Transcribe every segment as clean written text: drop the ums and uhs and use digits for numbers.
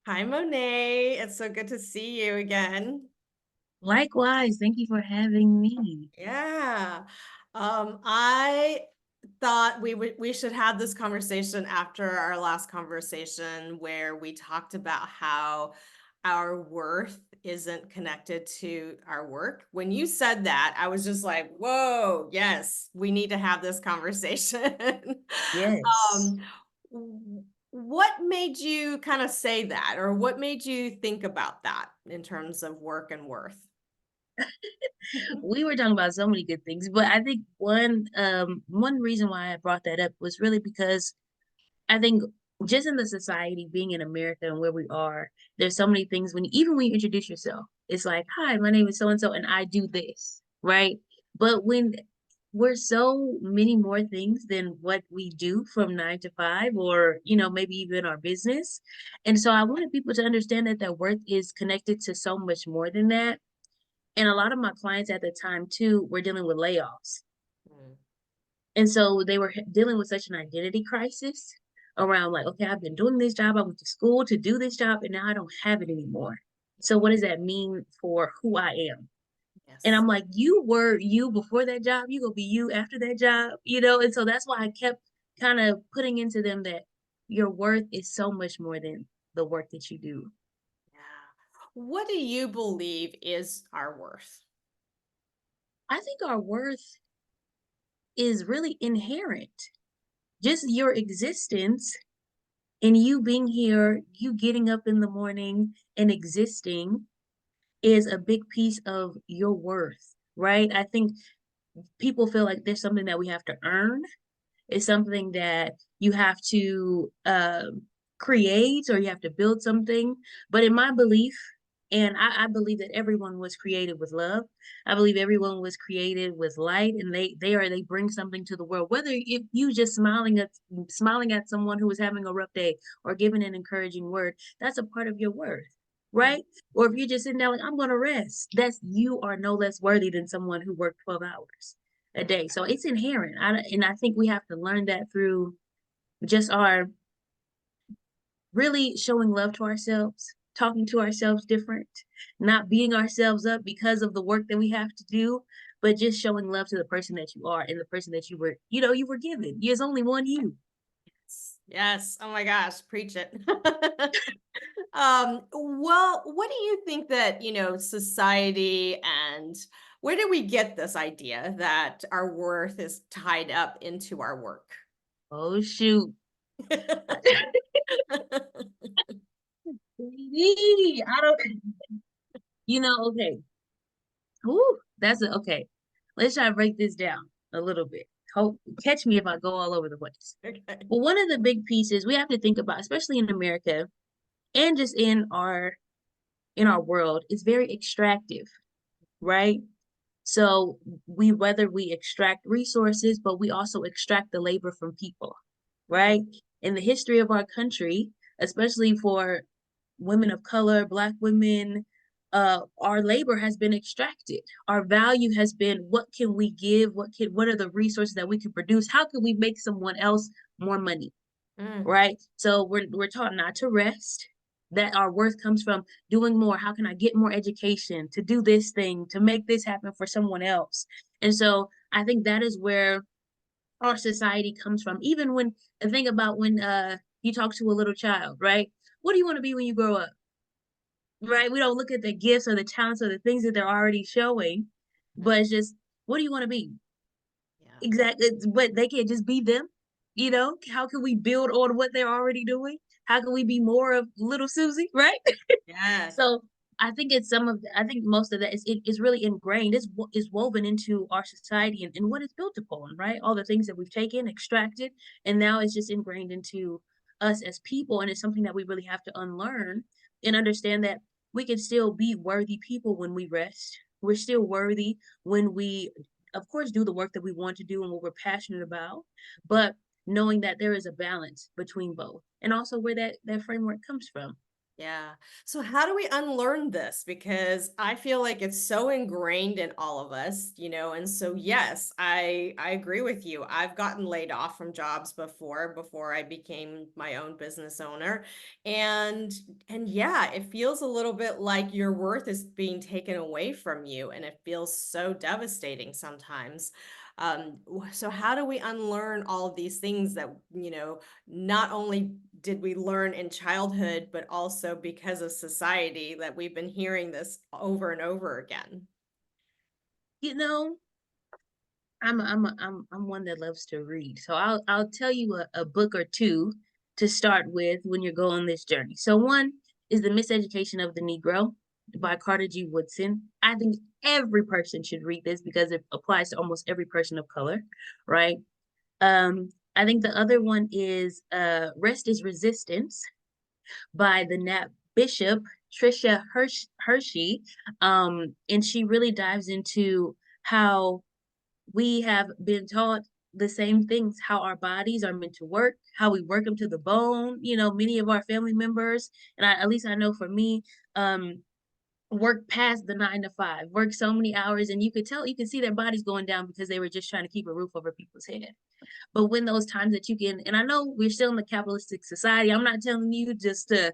Hi, Monet. It's so good to see you again. Likewise, thank you for having me. Yeah. I thought we should have this conversation after our last conversation where we talked about how our worth isn't connected to our work. When you said that, I was just like, whoa, yes, we need to have this conversation. Yes. um, what made you kind of say that, or what made you think about that in terms of work and worth? We were talking about so many good things, but I think one reason why I brought that up was really because I think just in the society, being in America and where we are, there's so many things even when you introduce yourself, it's like, hi, my name is so and so and I do this, right? But when we're so many more things than what we do from 9 to 5 or maybe even our business. And so I wanted people to understand that their worth is connected to so much more than that. And a lot of my clients at the time too were dealing with layoffs. Mm. And so they were dealing with such an identity crisis around like, okay, I've been doing this job. I went to school to do this job and now I don't have it anymore. So what does that mean for who I am? And Yes. I'm like, you were you before that job, you gonna be you after that job. And so that's why I kept kind of putting into them that your worth is so much more than the work that you do. Yeah. What do you believe is our worth? I think our worth is really inherent. Just your existence and you being here, you getting up in the morning and existing is a big piece of your worth, right? I think people feel like there's something that we have to earn. It's something that you have to create or you have to build something. But in my belief, and I believe that everyone was created with love. I believe everyone was created with light, and they bring something to the world. Whether if you just smiling at someone who is having a rough day or giving an encouraging word, that's a part of your worth, Mm. right? Or if you're just sitting there like I'm gonna rest, that's you are no less worthy than someone who worked 12 hours a day. So it's inherent. And I think we have to learn that through just our really showing love to ourselves, talking to ourselves different, not beating ourselves up because of the work that we have to do, but just showing love to the person that you are and the person that you were given. There's only one you. Yes. Oh my gosh, preach it. Well, what do you think that, society and where do we get this idea that our worth is tied up into our work? Oh shoot. Baby, I don't okay. Ooh, okay. Let's try to break this down a little bit. Catch me if I go all over the place. Okay. Well, one of the big pieces we have to think about, especially in America and just in our world, is very extractive, right? So whether we extract resources, but we also extract the labor from people, Mm. right? In the history of our country, especially for women of color, Black women, our labor has been extracted. Our value has been what can we give? What are the resources that we can produce? How can we make someone else more money? Mm. Right? So we're taught not to rest, that our worth comes from doing more. How can I get more education to do this thing, to make this happen for someone else? And so I think that is where our society comes from. Even when the thing about when you talk to a little child, right? What do you want to be when you grow up? Right? We don't look at the gifts or the talents or the things that they're already showing, but it's just what do you want to be? Yeah. Exactly, but they can't just be them. How can we build on what they're already doing? How can we be more of little Susie, right? Yes. So I think most of that is really ingrained, is woven into our society and what it's built upon, right? All the things that we've taken, extracted, and now it's just ingrained into us as people, and it's something that we really have to unlearn and understand that we can still be worthy people when we rest. We're still worthy when we, of course, do the work that we want to do and what we're passionate about, but knowing that there is a balance between both, and also where that framework comes from. Yeah. So how do we unlearn this? Because I feel like it's so ingrained in all of us, and so yes, I agree with you. I've gotten laid off from jobs before I became my own business owner. And and yeah, it feels a little bit like your worth is being taken away from you, and it feels so devastating sometimes. So how do we unlearn all of these things that, not only did we learn in childhood, but also because of society that we've been hearing this over and over again. You know, I'm one that loves to read. So I'll tell you a book or two to start with when you're going this journey. So one is The Miseducation of the Negro by Carter G. Woodson. I think every person should read this because it applies to almost every person of color, right? I think the other one is Rest is Resistance by the Nat Bishop, Trisha Hershey. And she really dives into how we have been taught the same things, how our bodies are meant to work, how we work them to the bone. Many of our family members, and at least I know for me, work past the 9 to 5, work so many hours, and you can see their bodies going down because they were just trying to keep a roof over people's head. But when those times that you can, and I know we're still in the capitalistic society, I'm not telling you just to,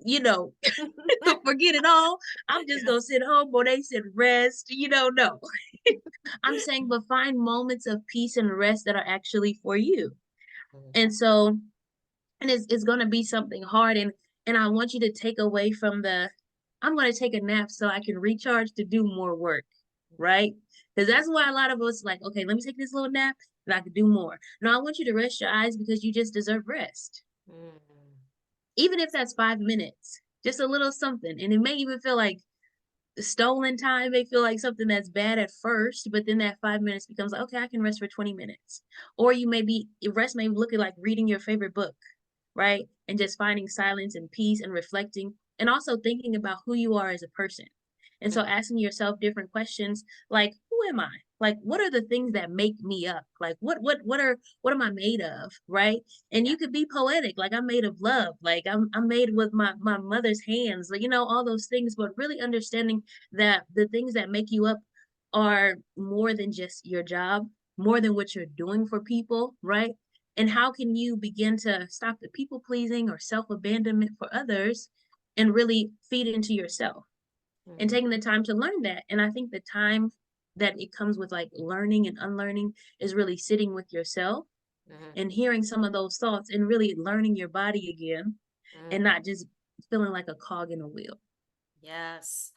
you know, to forget it all. I'm just gonna Yes. sit home or they said rest, no. I'm saying, but find moments of peace and rest that are actually for you. Mm, And so, and it's gonna be something hard, and I want you to take away from I'm gonna take a nap so I can recharge to do more work, right? Because that's why a lot of us like, okay, let me take this little nap and I can do more. No, I want you to rest your eyes because you just deserve rest. mm, Even if that's 5 minutes, just a little something. And it may even feel like stolen time, may feel like something that's bad at first, but then that 5 minutes becomes like, okay, I can rest for 20 minutes. Or rest may look like reading your favorite book, right? And just finding silence and peace and reflecting and also thinking about who you are as a person. And mm, so asking yourself different questions like, who am I? Like, what are the things that make me up? Like, what am I made of? Right. And yeah. you could be poetic, like I'm made of love, like I'm made with my mother's hands, like, all those things, but really understanding that the things that make you up are more than just your job, more than what you're doing for people, right? And Yeah. how can you begin to stop the people pleasing or self abandonment for others and really feed into yourself and Mhm, taking the time to learn that? And I think the time that it comes with like learning and unlearning is really sitting with yourself mhm, and hearing some of those thoughts and really learning your body again and mm. not just feeling like a cog in a wheel. Yes.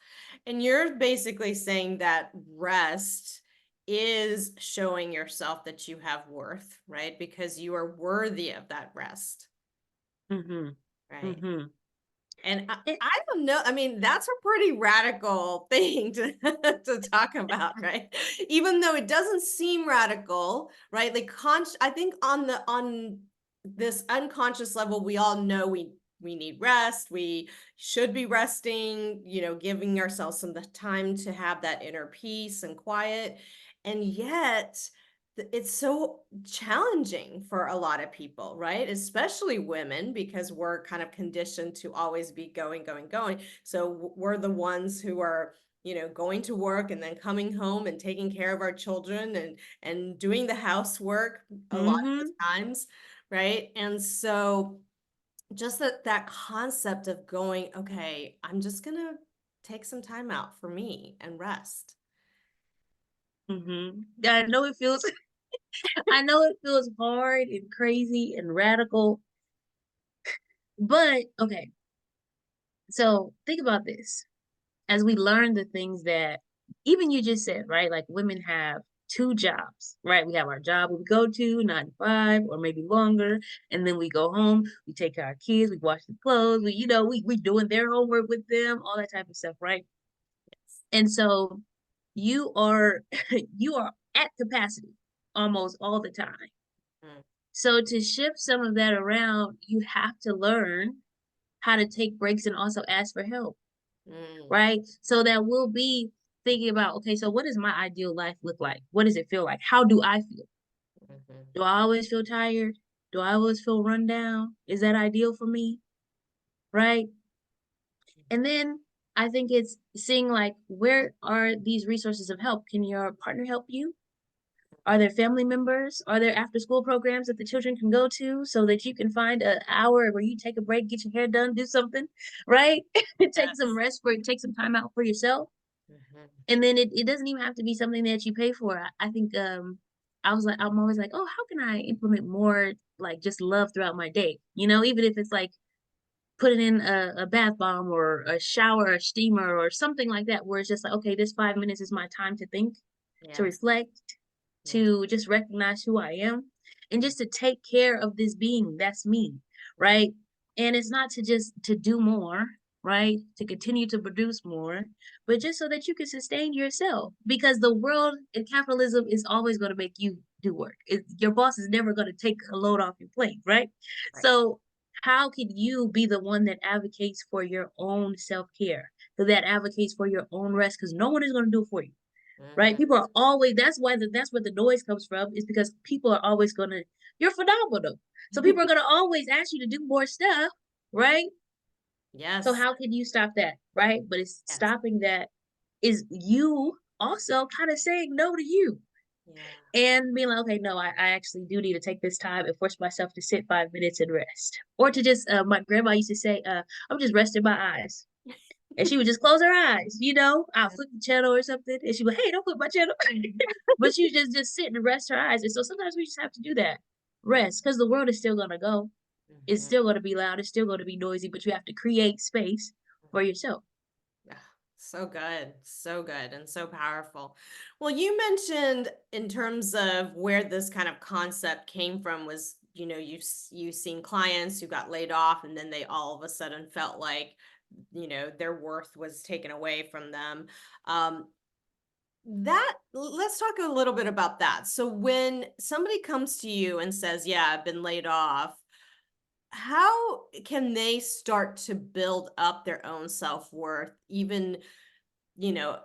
And you're basically saying that rest is showing yourself that you have worth, right? Because you are worthy of that rest, Mm-hmm. right? Mm-hmm. And It, I don't know. I mean, that's a pretty radical thing to to talk about, right? Even though it doesn't seem radical, right? Like I think on this unconscious level, we all know we need rest. We should be resting, giving ourselves some time to have that inner peace and quiet. And yet, it's so challenging for a lot of people, right? Especially women, because we're kind of conditioned to always be going, going, going. So we're the ones who are, going to work and then coming home and taking care of our children and doing the housework a lot of mm-hmm. the times, right? And so just that concept of going, okay, I'm just gonna take some time out for me and rest. Mm-hmm. I know it feels I know it feels hard and crazy and radical, but okay. So think about this. As we learn the things that even you just said, right? Like women have two jobs, right? We have our job we go to 9 to 5 or maybe longer, and then we go home, we take care of our kids, we wash the clothes, we doing their homework with them, all that type of stuff, right? And so you are you are at capacity almost all the time. Mm, So to shift some of that around, you have to learn how to take breaks and also ask for help, mm, right? So that we'll be thinking about, okay, so what does my ideal life look like? What does it feel like? How do I feel? mhm. Do I always feel tired? Do I always feel run down? Is that ideal for me? right? And then I think it's seeing like, where are these resources of help? Can your partner help you? Are there family members? Are there after school programs that the children can go to so that you can find an hour where you take a break, get your hair done, do something, right? Take some Yes. rest take some time out for yourself. Mhm. And then it doesn't even have to be something that you pay for. I think I'm always like, oh, how can I implement more like just love throughout my day? You know, even if it's like putting in a bath bomb or a shower, a steamer or something like that, where it's just like, okay, this 5 minutes is my time to think, to Yes. reflect, Yes. to just recognize who I am, and just to take care of this being that's me, right? And it's not to just to do more, right? To continue to produce more, but just so that you can sustain yourself. Because the world and capitalism is always going to make you do work. Your boss is never going to take a load off your plate, right? Right. So how can you be the one that advocates for your own self-care, that advocates for your own rest? Because no one is going to do it for you, right? Mhm. People are always, that's where the noise comes from, is because people are always gonna, you're phenomenal. So people are gonna always ask you to do more stuff, right? So Yes. how can you stop that, right? But it's Yes. stopping that is you also kind of saying no to you Yeah. and being like, okay, no, I actually do need to take this time and force myself to sit 5 minutes and rest. Or to just, my grandma used to say, I'm just resting my eyes. And she would just close her eyes, you know. I'll flip the channel or something, and she would, hey, don't flip my channel. But she would just sit and rest her eyes. And so sometimes we just have to do that. Rest, because the world is still gonna go. It's Mhm. still gonna be loud, it's still gonna be noisy, but you have to create space for yourself. Yeah, so good, so good, and so powerful. Well, you mentioned in terms of where this kind of concept came from was, you've seen clients who got laid off, and then they all of a sudden felt like, their worth was taken away from them. Um, let's talk a little bit about that. So when somebody comes to you and says, "Yeah, I've been laid off," how can they start to build up their own self-worth, you know,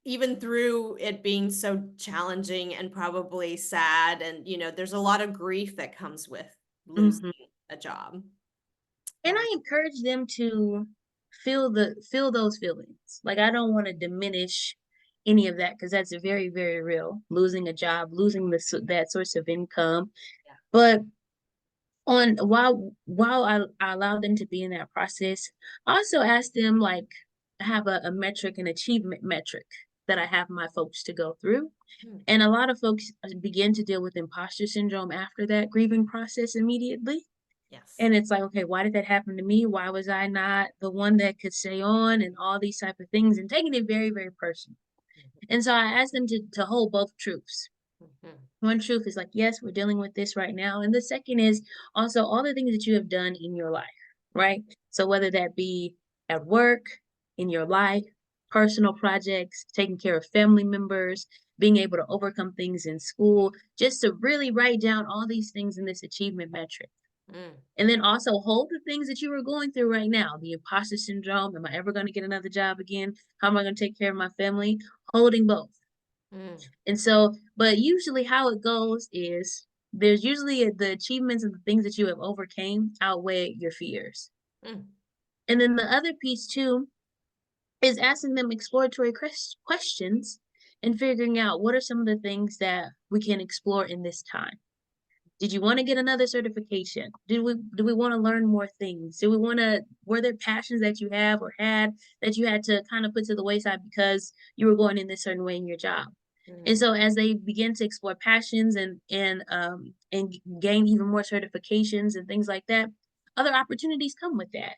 even through it being so challenging and probably sad, and there's a lot of grief that comes with losing Mhm. a job. And What? I encourage them to feel those feelings. Like, I don't wanna diminish any of that because that's very, very real. Losing a job, losing that source of income. Yeah. But on while I allow them to be in that process, I also ask them, like, I have a metric, an achievement metric that I have my folks to go through. Mm. And a lot of folks begin to deal with imposter syndrome after that grieving process immediately. Yes. And it's like, okay, why did that happen to me? Why was I not the one that could stay on, and all these type of things, and taking it very, very personal. Mhm. And so I asked them to hold both truths. Mhm. One truth is like, yes, we're dealing with this right now. And the second is also all the things that you have done in your life, right? So whether that be at work, in your life, personal projects, taking care of family members, being able to overcome things in school, just to really write down all these things in this achievement metric. Mm. And then also hold the things that you are going through right now, the imposter syndrome. Am I ever going to get another job again? How am I going to take care of my family? Holding both. Mm. And so, but usually how it goes is there's usually the achievements and the things that you have overcame outweigh your fears. Mm. And then the other piece too is asking them exploratory questions and figuring out what are some of the things that we can explore in this time. Did you want to get another certification? Do we want to learn more things? Do we want to were there passions that you have or had that you had to kind of put to the wayside because you were going in this certain way in your job? And Mm. so as they begin to explore passions and gain even more certifications and things like that, other opportunities come with that.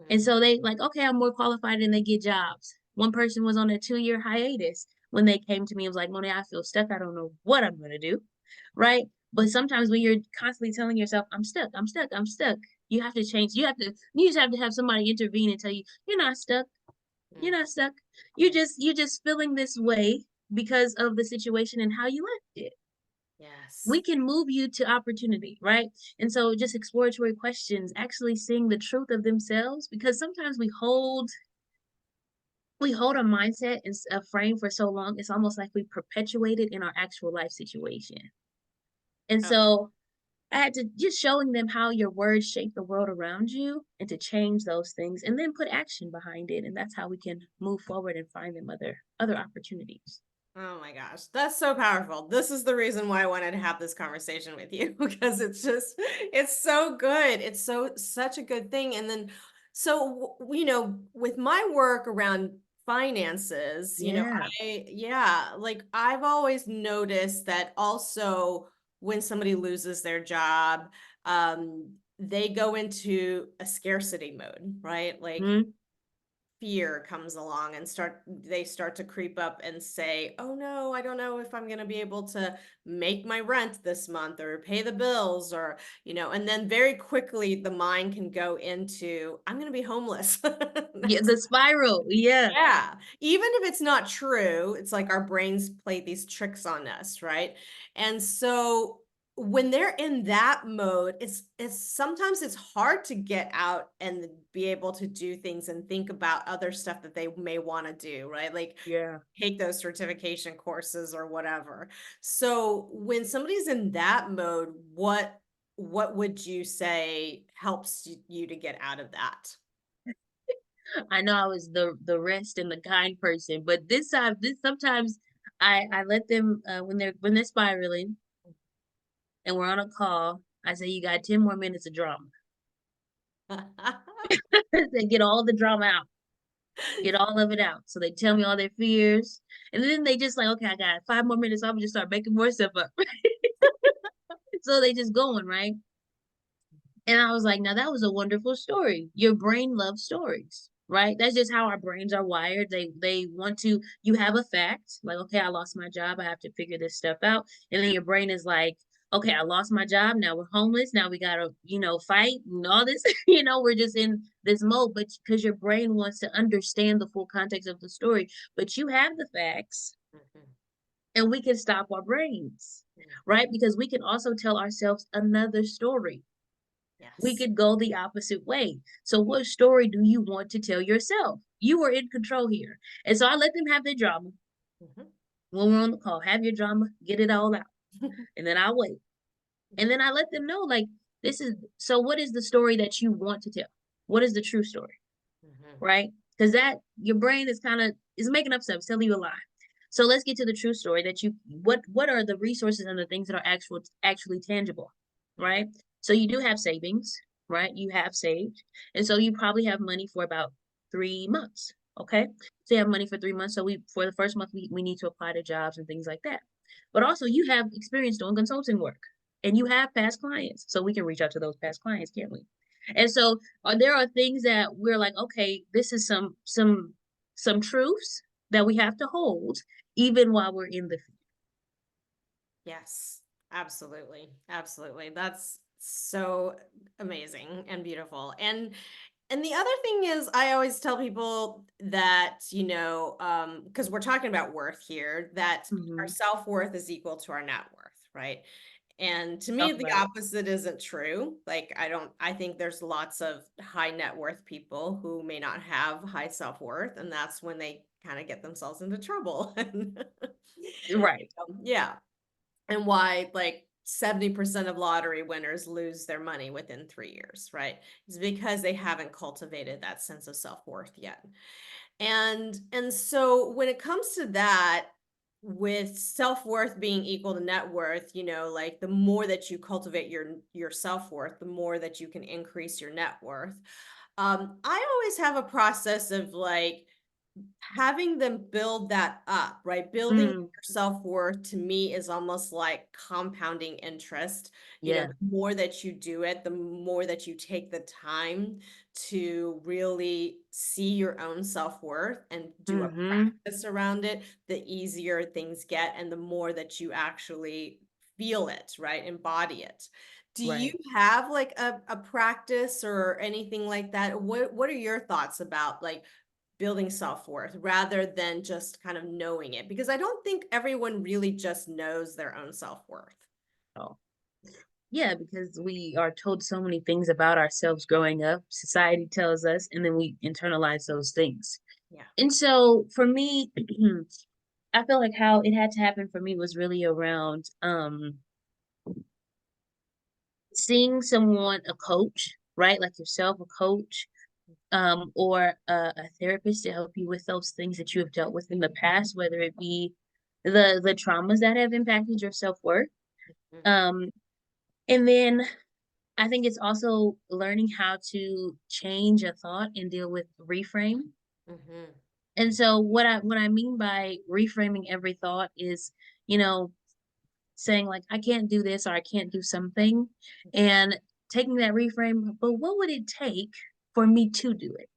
And Mm. so they like, okay, I'm more qualified and they get jobs. One person was on a 2-year hiatus when they came to me and was like, Monet, I feel stuck. I don't know what I'm gonna do. Right. But sometimes when you're constantly telling yourself, I'm stuck, I'm stuck, I'm stuck, you have to change. You just have to have somebody intervene and tell you, you're not stuck. You're Mm. not stuck. You're just feeling this way because of the situation and how you left it. We Yes. can move you to opportunity, right? And so just exploratory questions, actually seeing the truth of themselves, because sometimes we hold a mindset and a frame for so long, it's almost like we perpetuate it in our actual life situation. And Oh, so I had to just showing them how your words shape the world around you and to change those things and then put action behind it. And that's how we can move forward and find them other opportunities. Oh my gosh, that's so powerful. This is the reason why I wanted to have this conversation with you because it's so good. It's such a good thing. And then, so, with my work around finances, Yeah. yeah, like I've always noticed that also when somebody loses their job, they go into a scarcity mode, right? Like, Mhm. fear comes along and they start to creep up and say, oh no, I don't know if I'm going to be able to make my rent this month or pay the bills, or and then very quickly the mind can go into, I'm going to be homeless. Yeah, next. the spiral. Yeah. Yeah, even if it's not true, it's like our brains play these tricks on us, right? And so when they're in that mode, it's sometimes it's hard to get out and be able to do things and think about other stuff that they may want to do, right? Like Yeah. take those certification courses or whatever. So when somebody's in that mode, what would you say helps you to get out of that? I know I was the rest and the kind person, but this sometimes I let them when they're spiraling and we're on a call, I say you got 10 more minutes of drama. They get all the drama out. Get all of it out. So they tell me all their fears. And then they just like, okay, I got 5 more minutes. So I'm gonna just start making more stuff up. So they just going, right? And I was like, now that was a wonderful story. Your brain loves stories, right? That's just how our brains are wired. They want to, you have a fact, like, okay, I lost my job, I have to figure this stuff out. And then your brain is like, okay, I lost my job, now we're homeless, now we gotta, fight and all this, we're just in this mode, but because your brain wants to understand the full context of the story, but you have the facts Mhm, and we can stop our brains, mhm. right? Because we can also tell ourselves another story. We Yes. could go the opposite way. So, what story do you want to tell yourself? You are in control here. And so I let them have their drama Mhm. when we're on the call. Have your drama, get it all out. And then I wait. And then I let them know, like, this is so what is the story that you want to tell? What is the true story? Mhm. Right? Because that your brain is kind of is making up stuff, it's telling you a lie. So let's get to the true story that you what are the resources and the things that are actually tangible, Mhm. right? So you do have savings, right? You have saved. And so you probably have money for about 3 months. Okay. So you have money for 3 months. So we for the first month we need to apply to jobs and things like that. But also you have experience doing consulting work and you have past clients. So we can reach out to those past clients, can't we? And so there are things that we're like, okay, this is some truths that we have to hold even while we're in the Yes, absolutely. Absolutely. That's so amazing and beautiful. And the other thing is I always tell people that, because we're talking about worth here, that our field. self-worth is equal to our net worth, right? And to me, Talk the about it. opposite isn't true. Like, I think there's lots of high net worth people who may not have high self-worth, and that's when they kind of get themselves into trouble. Right. Yeah. And why like 70% of lottery winners lose their money within 3 years, right? It's because they haven't cultivated that sense of self-worth yet. And so when it comes to that, with self-worth being equal to net worth, like the more that you cultivate your self-worth, the more that you can increase your net worth. I always have a process of like having them build that up, right? Building Mm, your self-worth to me is almost like compounding interest. yeah. The more that you do it, the more that you take the time to really see your own self-worth and do a Mhm. practice around it, the easier things get and the more that you actually feel it, right? Embody it. Do you Right. have like a practice or anything like that? What are your thoughts about like building self-worth rather than just kind of knowing it? Because I don't think everyone really just knows their own self-worth. Oh. Yeah, because we are told so many things about ourselves growing up. Society tells us, and then we internalize those things. Yeah. And so for me, I feel like how it had to happen for me was really around seeing someone, a coach, right? Like yourself, a coach, or a therapist to help you with those things that you have dealt with in the past, whether it be the traumas that have impacted your self-worth. Mhm. Um, and then I think it's also learning how to change a thought and deal with reframe. Mhm. And so what I mean by reframing every thought is, you know, saying like I can't do this or I can't do something, and taking that reframe, but what would it take for me to do it?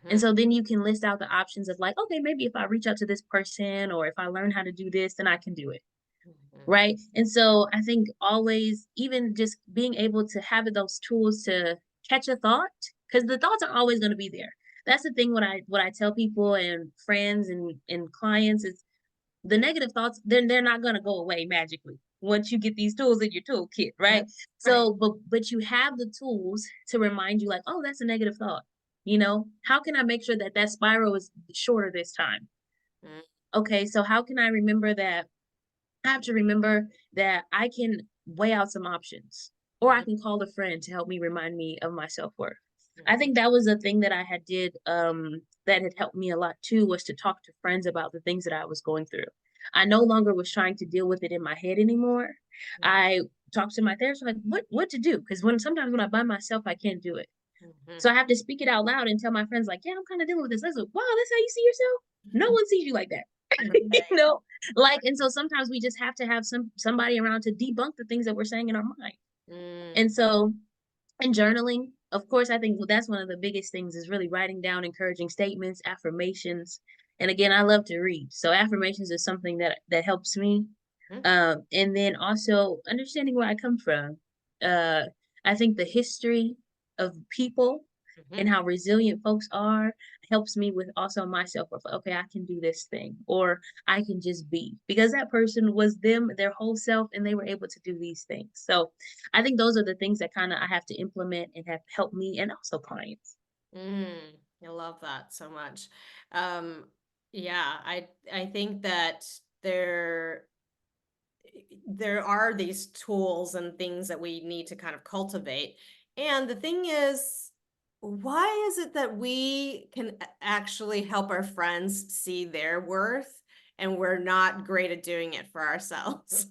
And Mhm. so then you can list out the options of like, okay, maybe if I reach out to this person or if I learn how to do this, then I can do it. Mhm. Right. And so I think always, even just being able to have those tools to catch a thought, because the thoughts are always going to be there. That's the thing. What I tell people and friends and clients is the negative thoughts, then they're not going to go away magically once you get these tools in your toolkit, right? Right. So, but you have the tools to remind you, like, oh, that's a negative thought. You know, how can I make sure that that spiral is shorter this time? Mm. Okay, so how can I remember that I have to remember that I can weigh out some options, or I Mhm. can call a friend to help me remind me of my self-worth. I Mhm. think that was a thing that I had did, that had helped me a lot too, was to talk to friends about the things that I was going through. I no longer was trying to deal with it in my head anymore. Mhm. I talked to my therapist, like, what to do? Because sometimes when I'm by myself, I can't do it. Mhm. So I have to speak it out loud and tell my friends, like, yeah, I'm kind of dealing with this. I was like, wow, that's how you see yourself? No one sees you like that. You Right. know, like, and so sometimes we just have to have somebody around to debunk the things that we're saying in our mind. Mm. And so, and journaling, of course, I think that's one of the biggest things is really writing down encouraging statements, affirmations. And again, I love to read, so affirmations is something that helps me. Mhm. And then also understanding where I come from. Uh, I think the history of people and Mhm. how resilient folks are helps me with also myself. Of okay, I can do this thing, or I can just be, because that person was them, their whole self, and they were able to do these things. So I think those are the things that kind of I have to implement and have helped me and also clients. Mm. I love that so much. Um, yeah, I think that there there are these tools and things that we need to kind of cultivate. And the thing is, why is it that we can actually help our friends see their worth and we're not great at doing it for ourselves?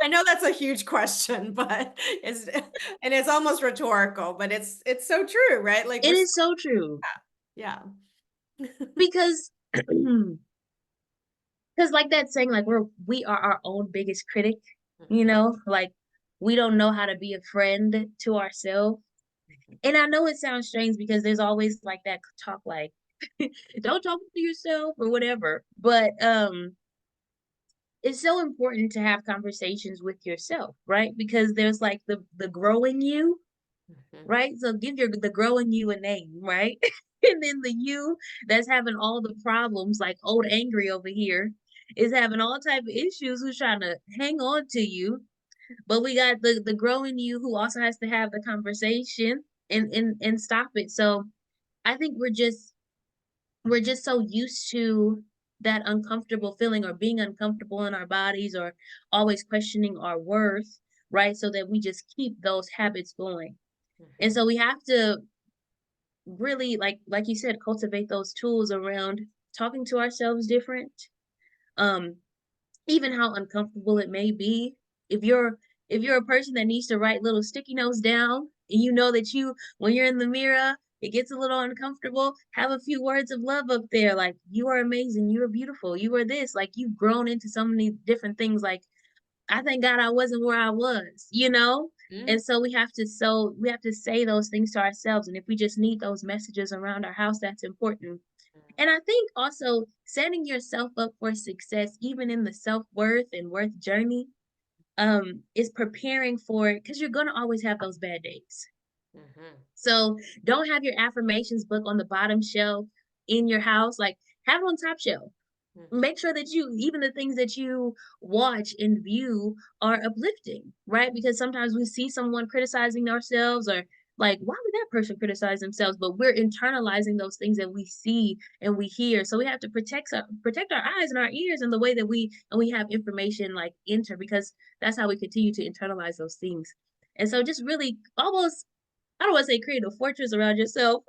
I know that's a huge question, but it's and it's almost rhetorical, but it's so true, right? Like It is so true yeah. because because like that saying, like we are our own biggest critic, you Mhm, know, like we don't know how to be a friend to ourselves. mhm, And I know it sounds strange because there's always like that talk like don't talk to yourself or whatever. But it's so important to have conversations with yourself, right? Because there's like the growing you, mhm, right? So give your the growing you a name, right? And then the you that's having all the problems, like old angry over here, is having all type of issues, who's trying to hang on to you. But we got the growing you who also has to have the conversation and stop it. So I think we're just so used to that uncomfortable feeling or being uncomfortable in our bodies or always questioning our worth, right? So that we just keep those habits going. And mhm, so we have to really, like you said, cultivate those tools around talking to ourselves different. Um, even how uncomfortable it may be. If you're a person that needs to write little sticky notes down, and you know that you when you're in the mirror, it gets a little uncomfortable, have a few words of love up there, like you are amazing, you are beautiful, you are this, like you've grown into so many different things, like I thank God I wasn't where I was, you know? mhm, And so we have to say those things to ourselves. And if we just need those messages around our house, that's important. And I think also setting yourself up for success, even in the self-worth and worth journey, is preparing for it because you're gonna always have those bad days. mhm, So don't have your affirmations book on the bottom shelf in your house. Like have it on top shelf. mhm, Make sure that you even the things that you watch and view are uplifting, right? Because sometimes we see someone criticizing ourselves or like, why would that person criticize themselves? But we're internalizing those things that we see and we hear. So we have to protect our eyes and our ears in the way that we have information like enter, because that's how we continue to internalize those things. And so just really almost, I don't want to say create a fortress around yourself,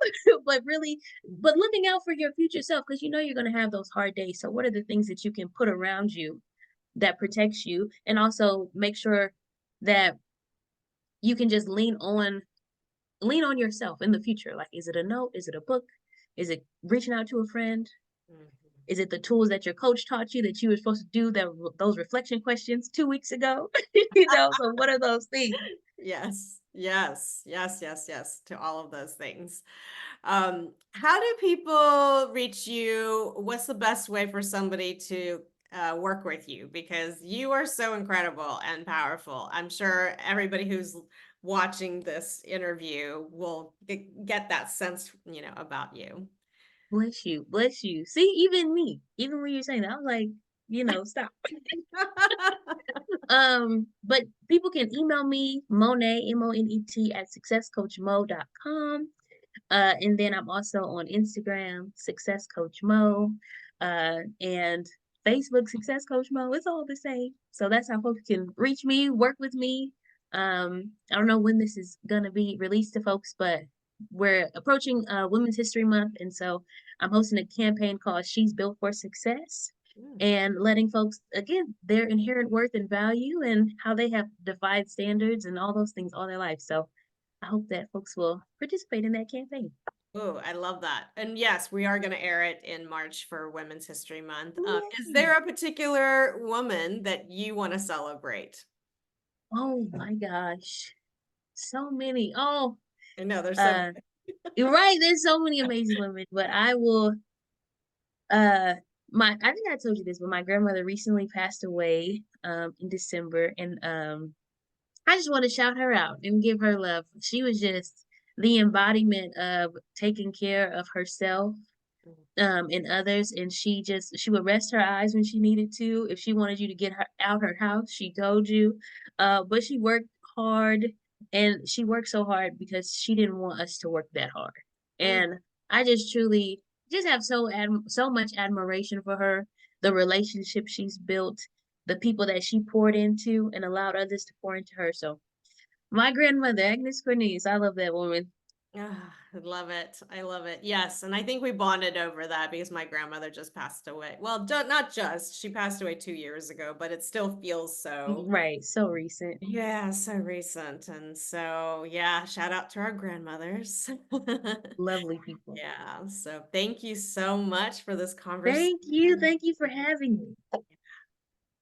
but really, but looking out for your future self, because you know you're going to have those hard days. So what are the things that you can put around you that protects you, and also make sure that you can just lean on yourself in the future. Like, is it a note? Is it a book? Is it reaching out to a friend? Mhm. Is it the tools that your coach taught you that you were supposed to do those reflection questions 2 weeks ago? You know, so what are those things? Yes, yes, yes, yes, yes, to all of those things. How do people reach you? What's the best way for somebody to work with you? Because you are so incredible and powerful. I'm sure everybody who's watching this interview will get that sense, about you. Bless you, bless you. See, even me, even when you're saying that, I'm like, stop. But people can email me, Monet, Monet, at successcoachmo.com. And then I'm also on Instagram, Success Coach Mo, and Facebook, Success Coach Mo. It's all the same. So that's how folks can reach me, work with me. I don't know when this is gonna be released to folks, but we're approaching Women's History Month, and so I'm hosting a campaign called "She's Built for Success," Mm. and letting folks again their inherent worth and value, and how they have defied standards and all those things all their life. So I hope that folks will participate in that campaign. Oh, I love that. And yes, we are going to air it in March for Women's History Month. Is Yay. there a particular woman that you want to celebrate? Oh my gosh. So many. Oh, I know there's so uh, you're right. There's so many amazing women, but I will, uh, I think I told you this, but my grandmother recently passed away, in December, and, I just want to shout her out and give her love. She was just the embodiment of taking care of herself, many. and others, and she would rest her eyes when she needed to. If she wanted you to get her out her house, she told you. But she worked hard, and she worked so hard because she didn't want us to work that hard. Mm. And I just truly just have so much admiration for her, the relationship she's built, the people that she poured into and allowed others to pour into her. So my grandmother, Agnes Cornelius, I love that woman. Ah, I love it. I love it. Yes. And I think we bonded over that because my grandmother just passed away. Well, not just, she passed away 2 years ago, but it still feels so, Right, so recent. yeah, so recent. And so, yeah, shout out to our grandmothers. Lovely people. Yeah. So thank you so much for this conversation. Thank you. Thank you for having me.